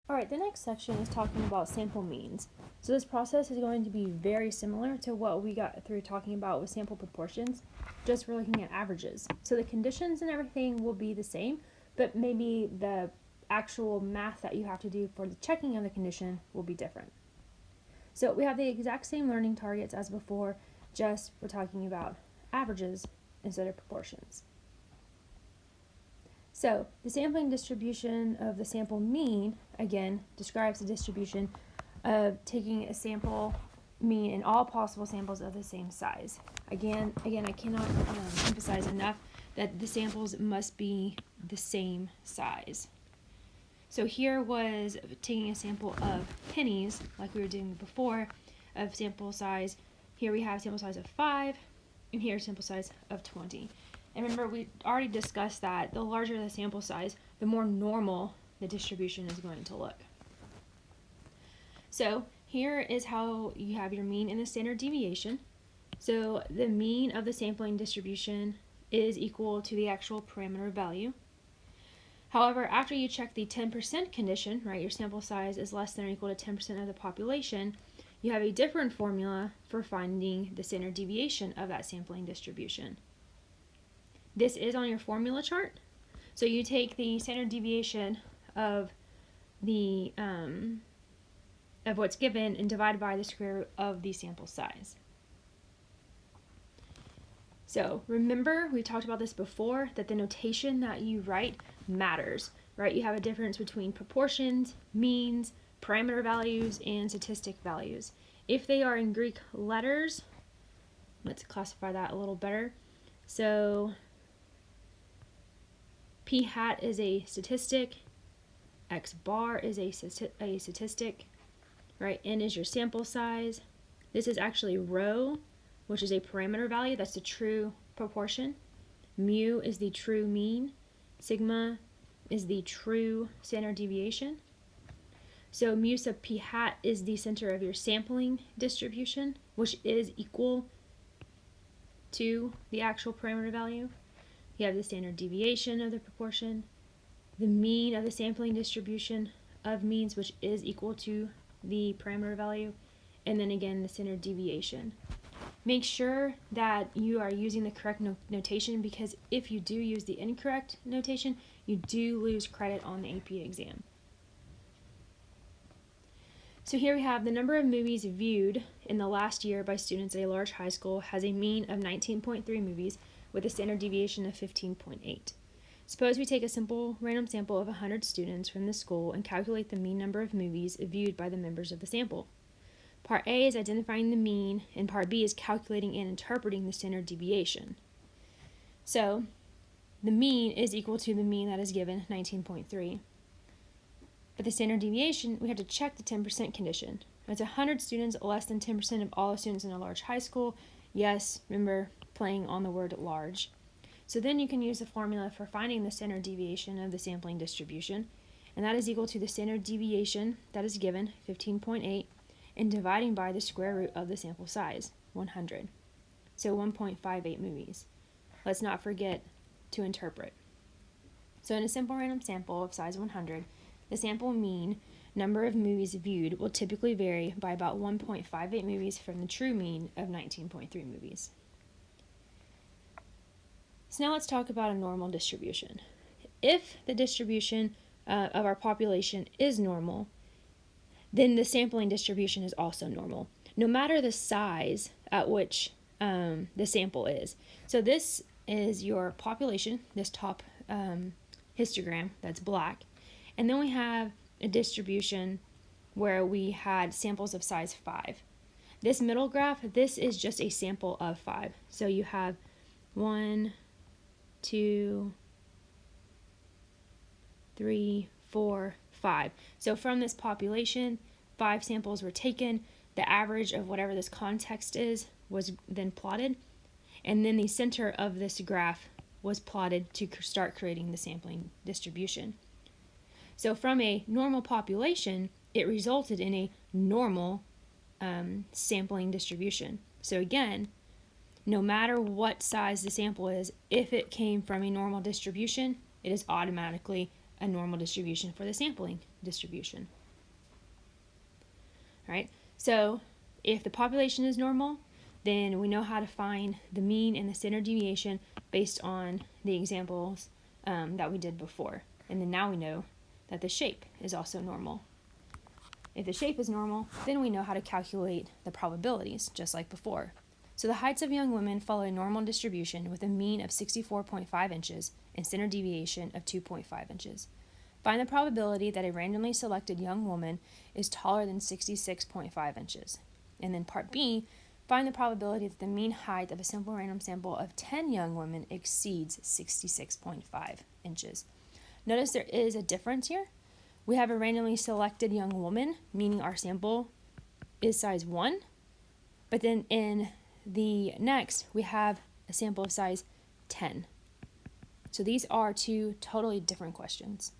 Alright, the next section is talking about sample means. So this process is going to be very similar to what we got through talking about with sample proportions, just we're looking at averages. So the conditions and everything will be the same, but maybe the actual math that you have to do for the checking of the condition will be different. So we have the exact same learning targets as before, just we're talking about averages instead of proportions. So the sampling distribution of the sample mean, again, describes the distribution of taking a sample mean in all possible samples of the same size. Again, I cannot emphasize enough that the samples must be the same size. So here was taking a sample of pennies, like we were doing before, of sample size. Here we have sample size of 5, and here sample size of 20. And remember, we already discussed that the larger the sample size, the more normal the distribution is going to look. So here is how you have your mean and the standard deviation. So the mean of the sampling distribution is equal to the actual parameter value. However, after you check the 10% condition, right, your sample size is less than or equal to 10% of the population, you have a different formula for finding the standard deviation of that sampling distribution. This is on your formula chart. So you take the standard deviation of the of what's given and divide by the square root of the sample size. So remember, we talked about this before, that the notation that you write matters, right? You have a difference between proportions, means, parameter values, and statistic values. If they are in Greek letters, let's classify that a little better. So P hat is a statistic, X bar is a statistic, right? N is your sample size. This is actually rho, which is a parameter value, that's the true proportion. Mu is the true mean. Sigma is the true standard deviation. So mu sub p hat is the center of your sampling distribution, which is equal to the actual parameter value. You have the standard deviation of the proportion, the mean of the sampling distribution of means, which is equal to the parameter value, and then again the standard deviation. Make sure that you are using the correct notation, because if you do use the incorrect notation, you do lose credit on the AP exam. So here we have the number of movies viewed in the last year by students at a large high school has a mean of 19.3 movies with a standard deviation of 15.8. Suppose we take a simple random sample of 100 students from the school and calculate the mean number of movies viewed by the members of the sample. Part A is identifying the mean, and Part B is calculating and interpreting the standard deviation. So the mean is equal to the mean that is given, 19.3. But the standard deviation, we have to check the 10% condition. It's 100 students, less than 10% of all the students in a large high school. Yes, remember playing on the word large. So then you can use the formula for finding the standard deviation of the sampling distribution, and that is equal to the standard deviation that is given, 15.8, and dividing by the square root of the sample size, 100. So 1.58 movies. Let's not forget to interpret. So in a simple random sample of size 100, the sample mean number of movies viewed will typically vary by about 1.58 movies from the true mean of 19.3 movies. So now let's talk about a normal distribution. If the distribution of our population is normal, then the sampling distribution is also normal, no matter the size at which the sample is. So this is your population, this top histogram that's black, and then we have a distribution where we had samples of size 5. This middle graph, this is just a sample of 5. So you have 1, 2, 3, 4, 5. So from this population, 5 samples were taken. The average of whatever this context is was then plotted, and then the center of this graph was plotted to start creating the sampling distribution. So from a normal population, it resulted in a normal sampling distribution. So again, no matter what size the sample is, if it came from a normal distribution, it is automatically a normal distribution for the sampling distribution. All right, so if the population is normal, then we know how to find the mean and the standard deviation based on the examples that we did before. And then now we know that the shape is also normal. If the shape is normal, then we know how to calculate the probabilities, just like before. So the heights of young women follow a normal distribution with a mean of 64.5 inches and standard deviation of 2.5 inches. Find the probability that a randomly selected young woman is taller than 66.5 inches. And then part B, find the probability that the mean height of a simple random sample of 10 young women exceeds 66.5 inches. Notice there is a difference here. We have a randomly selected young woman, meaning our sample is size 1. But then in the next, we have a sample of size 10. So these are two totally different questions.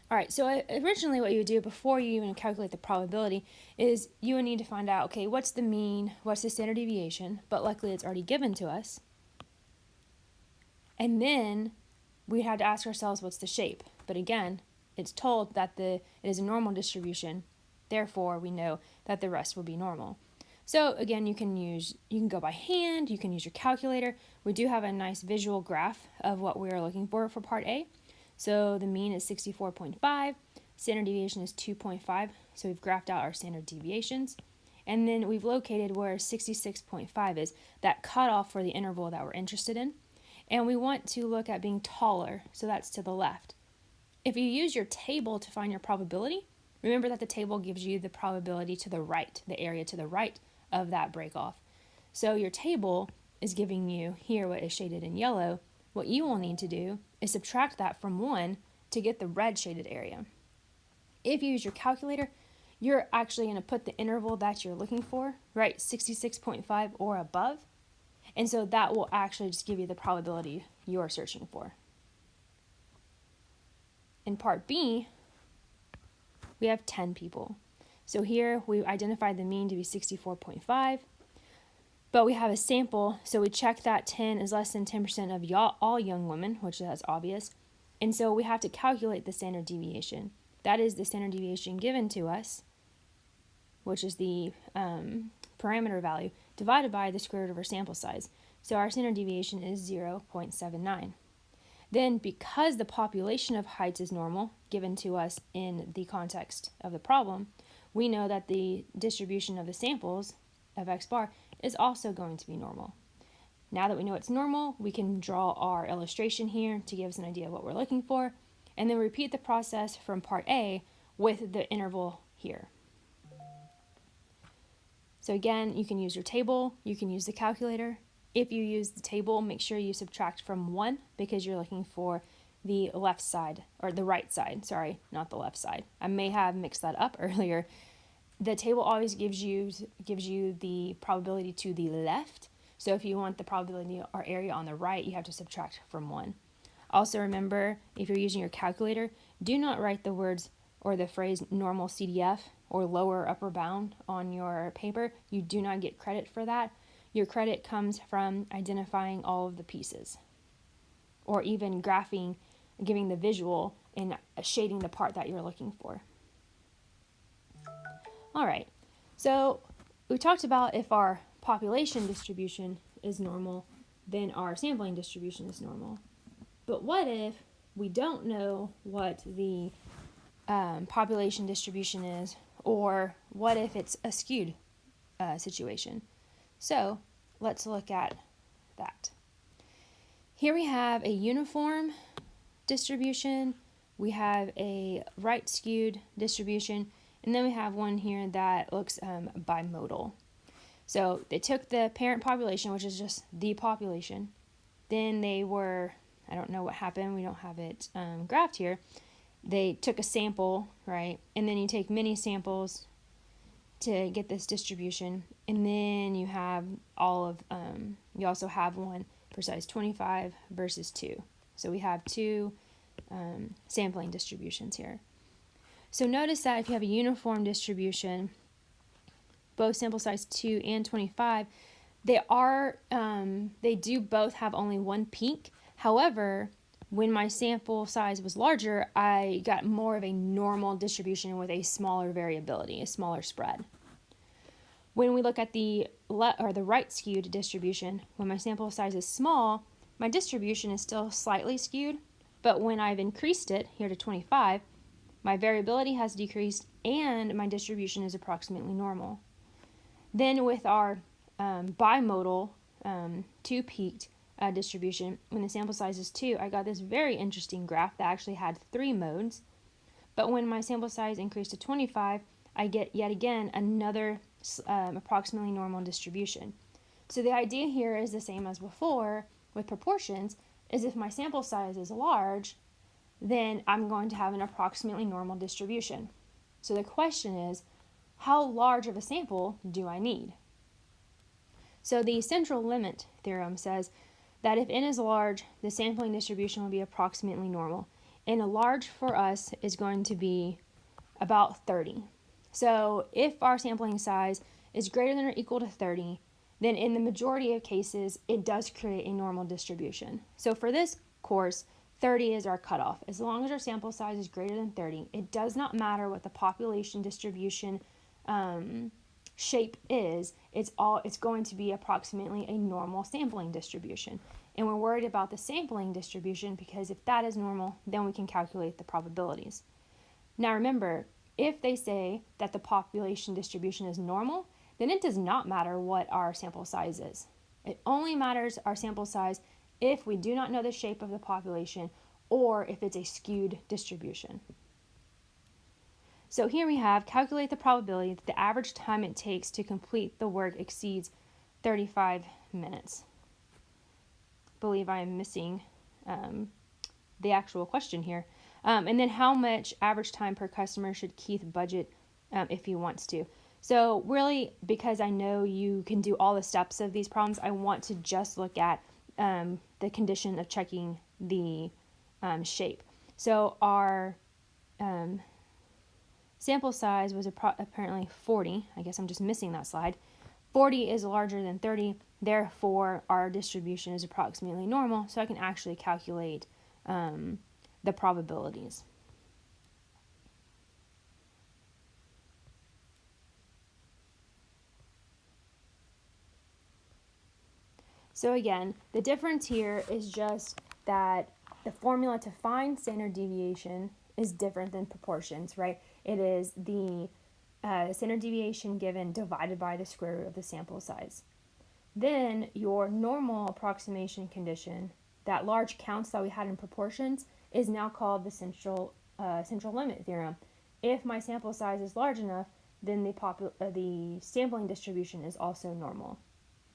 All right, so originally what you would do before you even calculate the probability is you would need to find out, okay, what's the mean, what's the standard deviation, but luckily it's already given to us. And then we had to ask ourselves, what's the shape? But again, it's told that it is a normal distribution, therefore we know that the rest will be normal. So again, you can go by hand, you can use your calculator. We do have a nice visual graph of what we're looking for part A. So the mean is 64.5, standard deviation is 2.5, so we've graphed out our standard deviations. And then we've located where 66.5 is, that cutoff for the interval that we're interested in. And we want to look at being taller, so that's to the left. If you use your table to find your probability, remember that the table gives you the probability to the right, the area to the right of that breakoff. So your table is giving you here what is shaded in yellow. What you will need to do is subtract that from 1 to get the red shaded area. If you use your calculator, you're actually going to put the interval that you're looking for, right, 66.5 or above. And so that will actually just give you the probability you're searching for. In part B, we have 10 people. So here we identified the mean to be 64.5. But we have a sample, so we check that 10 is less than 10% of all young women, which is obvious. And so we have to calculate the standard deviation. That is the standard deviation given to us, which is the parameter value, divided by the square root of our sample size. So our standard deviation is 0.79. Then, because the population of heights is normal, given to us in the context of the problem, we know that the distribution of the samples of x bar is also going to be normal. Now that we know it's normal, we can draw our illustration here to give us an idea of what we're looking for, and then repeat the process from part A with the interval here. So again, you can use your table, you can use the calculator. If you use the table, make sure you subtract from 1 because you're looking for the left side, or the right side, sorry, not the left side. I may have mixed that up earlier. The table always gives you the probability to the left. So if you want the probability or area on the right, you have to subtract from 1. Also remember, if you're using your calculator, do not write the words or the phrase normal CDF or lower upper bound on your paper. You do not get credit for that. Your credit comes from identifying all of the pieces, or even graphing, giving the visual and shading the part that you're looking for. All right, so we talked about if our population distribution is normal, then our sampling distribution is normal. But what if we don't know what the population distribution is, or what if it's a skewed situation? So let's look at that. Here we have a uniform distribution, we have a right skewed distribution, and then we have one here that looks bimodal. So they took the parent population, which is just the population. Then they were, I don't know what happened, we don't have it graphed here. They took a sample, right? And then you take many samples to get this distribution. And then you have you also have one for size 25 versus 2. So we have two sampling distributions here. So notice that if you have a uniform distribution, both sample size 2 and 25, they do both have only one peak. However, when my sample size was larger, I got more of a normal distribution with a smaller variability, a smaller spread. When we look at the right skewed distribution, when my sample size is small, my distribution is still slightly skewed, but when I've increased it here to 25, my variability has decreased and my distribution is approximately normal. Then with our bimodal two-peaked distribution, when the sample size is 2, I got this very interesting graph that actually had 3 modes. But when my sample size increased to 25, I get yet again another approximately normal distribution. So the idea here is the same as before with proportions, is if my sample size is large, then I'm going to have an approximately normal distribution. So the question is, how large of a sample do I need? So the central limit theorem says that if n is large, the sampling distribution will be approximately normal. And a large for us is going to be about 30. So if our sampling size is greater than or equal to 30, then in the majority of cases, it does create a normal distribution. So for this course, 30 is our cutoff. As long as our sample size is greater than 30, it does not matter what the population distribution shape is. It's going to be approximately a normal sampling distribution. And we're worried about the sampling distribution because if that is normal, then we can calculate the probabilities. Now remember, if they say that the population distribution is normal, then it does not matter what our sample size is. It only matters our sample size if we do not know the shape of the population or if it's a skewed distribution. So here we have calculate the probability that the average time it takes to complete the work exceeds 35 minutes. I believe I am missing the actual question here. And then how much average time per customer should Keith budget if he wants to? So really, because I know you can do all the steps of these problems, I want to just look at the condition of checking the shape. So our sample size was apparently 40. I guess I'm just missing that slide. 40 is larger than 30. Therefore, our distribution is approximately normal. So I can actually calculate the probabilities. So again, the difference here is just that the formula to find standard deviation is different than proportions, right? It is the standard deviation given divided by the square root of the sample size. Then your normal approximation condition, that large counts that we had in proportions, is now called the central limit theorem. If my sample size is large enough, then the sampling distribution is also normal.